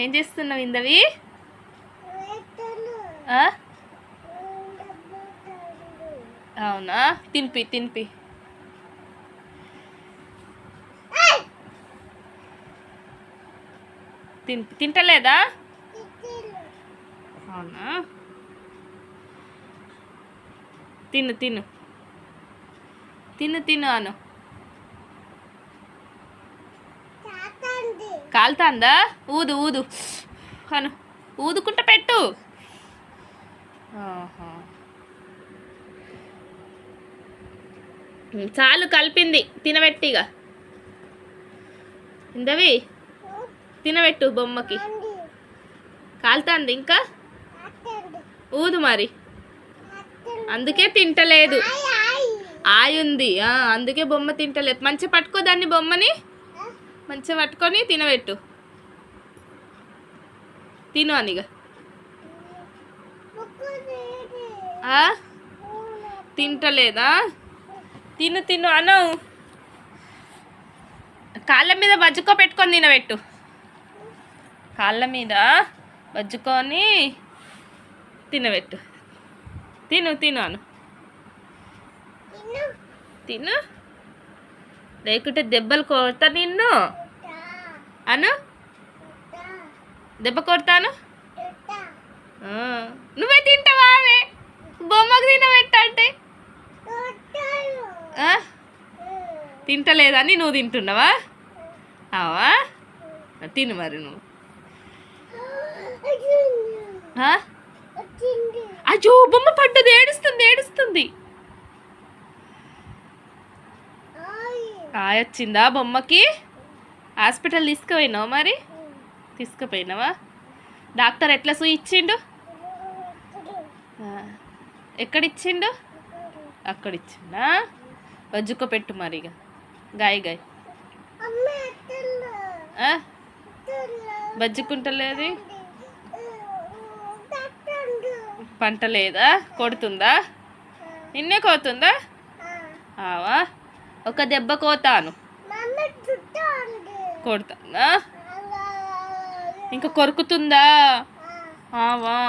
ఏం చేస్తున్నావు ఇందవి? అవునా, తినిపి తినిపి. తింటలేదా? అవునా, తిను తిను తిను తిను అను. కాలుతాందా? ఊదు ఊదు అను, ఊదుకుంటా పెట్టు. చాలు, కలిపింది, తినబెట్టిగా. ఇందవి తినబెట్టు బొమ్మకి. కాలుతాంది ఇంకా, ఊదు మరి. అందుకే తింటలేదు, ఆయుంది, అందుకే బొమ్మ తింటలేదు. మంచిగా పట్టుకో దాన్ని, బొమ్మని మంచిగా పట్టుకొని తినబెట్టు. తిను అనిగా. తింటలేదా? తిను తిను అను. కాళ్ళ మీద బజ్జుకో పెట్టుకొని తినబెట్టు. కాళ్ళ మీద బజ్జుకొని తినబెట్టు. తిను తిను అను. తిను, లేకుంటే దెబ్బలు కొడతా నిన్ను అను. దెబ్బ కొడతాను. నువ్వే తింటావా? అవే బొమ్మకు తినబెట్టంటే తింటలేదని నువ్వు తింటున్నావా? అవా, తిను మరి నువ్వు. అయ్యో, బొమ్మ పడ్డది, ఏడుస్తుంది ఏడుస్తుంది. వచ్చిందా బొమ్మకి? హాస్పిటల్ తీసుకుపోయినావా మరి? తీసుకుపోయినావా? డాక్టర్ ఎట్లా సూయి ఇచ్చిండు? ఎక్కడిచ్చిండు? అక్కడిచ్చిండా? బజ్జుకో పెట్టు మరి. ఇక గాయ గాయ బజ్జుకుంటలేదు. పంట లేదా? కొడుతుందా? నిన్నే కోతుందా? ఆవా, ఒక దెబ్బ కోతాను. కొడుతుందా? ఇంకా కొరుకుతుందా? ఆవా.